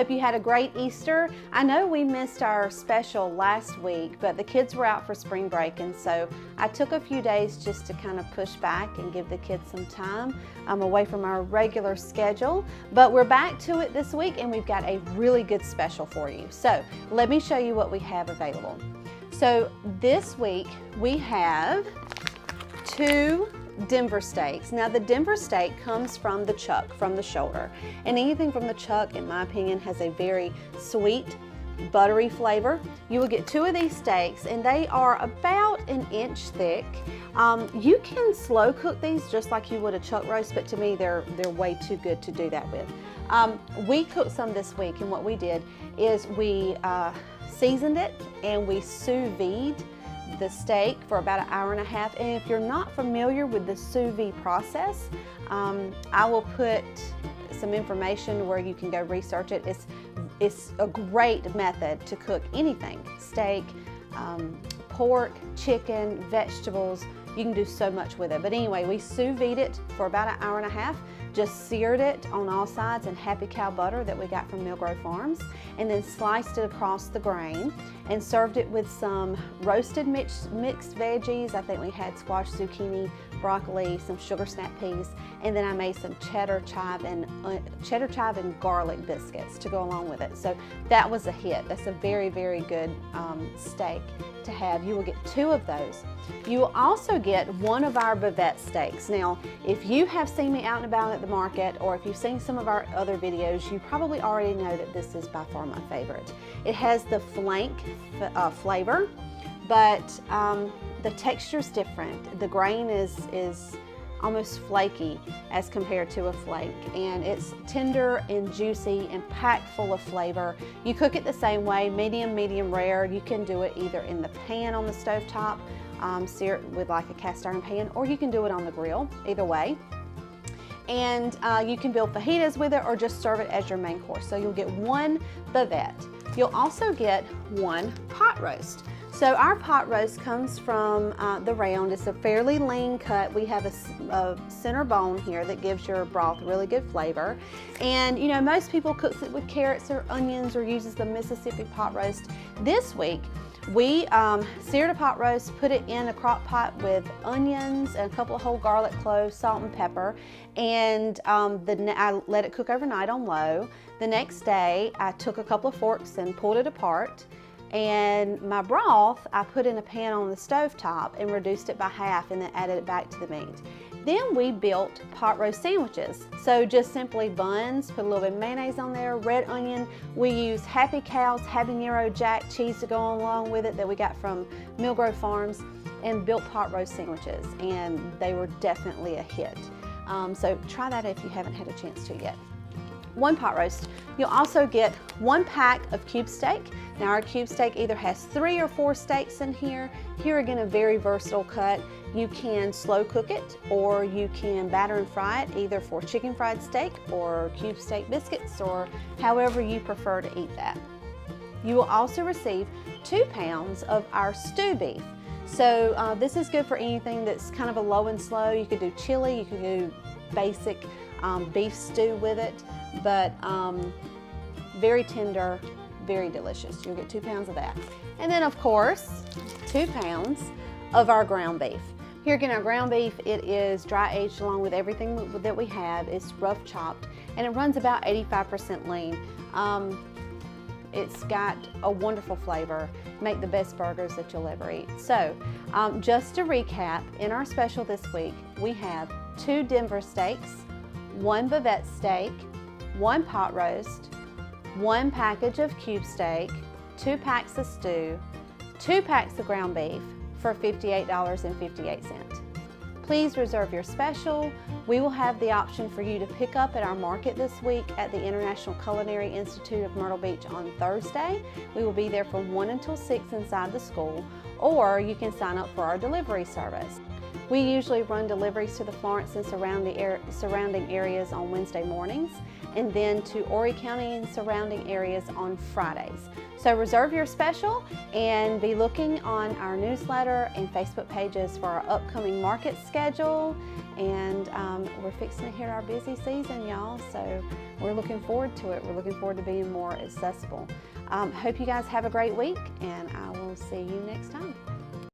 hope you had a great Easter. I know we missed our special last week, but the kids were out for spring break, and so I took a few days just to kind of push back and give the kids some time away from our regular schedule. But we're back to it this week, and we've got a really good special for you. So let me show you what we have available. So this week we have 2 Denver steaks. Now the Denver steak comes from the chuck, from the shoulder, and anything from the chuck, in my opinion, has a very sweet, buttery flavor. You will get 2 of these steaks, and they are about 1 inch thick. You can slow cook these just like you would a chuck roast, but to me they're way too good to do that with. We cooked some this week, and what we did is we seasoned it and we sous vide the steak for about 1.5 hours. And if you're not familiar with the sous vide process, I will put some information where you can go research it. It's a great method to cook anything: steak, pork, chicken, vegetables. You can do so much with it. But anyway, we sous vide it for about 1.5 hours. Just seared it on all sides in happy cow butter that we got from Millgrove Farms, and then sliced it across the grain and served it with some roasted mixed veggies. I think we had squash, zucchini, broccoli, some sugar snap peas, and then I made some cheddar chive and garlic biscuits to go along with it. So that was a hit. That's a very, very good steak to have. You will get 2 of those. You will also get 1 of our Bavette steaks. Now, if you have seen me out and about at the market, or if you've seen some of our other videos, you probably already know that this is by far my favorite. It has the flank flavor, but the texture is different. The grain is almost flaky as compared to a flake, and it's tender and juicy and packed full of flavor. You cook it the same way, medium rare. You can do it either in the pan on the stove top, sear it with like a cast iron pan, or you can do it on the grill, either way. And you can build fajitas with it or just serve it as your main course. So you'll get 1 Bavette. You'll also get 1 pot roast. So our pot roast comes from the round. It's a fairly lean cut. We have a center bone here that gives your broth really good flavor. And you know, most people cooks it with carrots or onions or uses the Mississippi pot roast. This week, we seared a pot roast, put it in a crock pot with onions and a couple of whole garlic cloves, salt and pepper, and I let it cook overnight on low. The next day, I took a couple of forks and pulled it apart, and my broth I put in a pan on the stove top and reduced it by half, and then added it back to the meat. Then we built pot roast sandwiches. So just simply buns, put a little bit of mayonnaise on there, red onion. We use Happy Cow's habanero jack cheese to go along with it that we got from Millgrove Farms, and built pot roast sandwiches, and they were definitely a hit. So try that if you haven't had a chance to yet. 1 pot roast. You'll also get 1 pack of cube steak. Now our cube steak either has 3 or 4 steaks in here. Here again, a very versatile cut. You can slow cook it, or you can batter and fry it, either for chicken fried steak or cube steak biscuits, or however you prefer to eat that. You will also receive 2 pounds of our stew beef. So this is good for anything that's kind of a low and slow. You could do chili, you could do basic beef stew with it, but very tender, very delicious. You'll get 2 pounds of that. And then of course, 2 pounds of our ground beef. Here again, our ground beef, it is dry aged along with everything that we have. It's rough chopped, and it runs about 85% lean. It's got a wonderful flavor. Make the best burgers that you'll ever eat. So just to recap, in our special this week, we have 2 Denver steaks, 1 Bavette steak, 1 pot roast, 1 package of cube steak, 2 packs of stew, 2 packs of ground beef for $58.58. Please reserve your special. We will have the option for you to pick up at our market this week at the International Culinary Institute of Myrtle Beach on Thursday. We will be there from 1 until 6 inside the school, or you can sign up for our delivery service. We usually run deliveries to the Florence and surrounding areas on Wednesday mornings, and then to Horry County and surrounding areas on Fridays. So reserve your special and be looking on our newsletter and Facebook pages for our upcoming market schedule. And we're fixing to hit our busy season, y'all, so we're looking forward to it. We're looking forward to being more accessible. Hope you guys have a great week, and I will see you next time.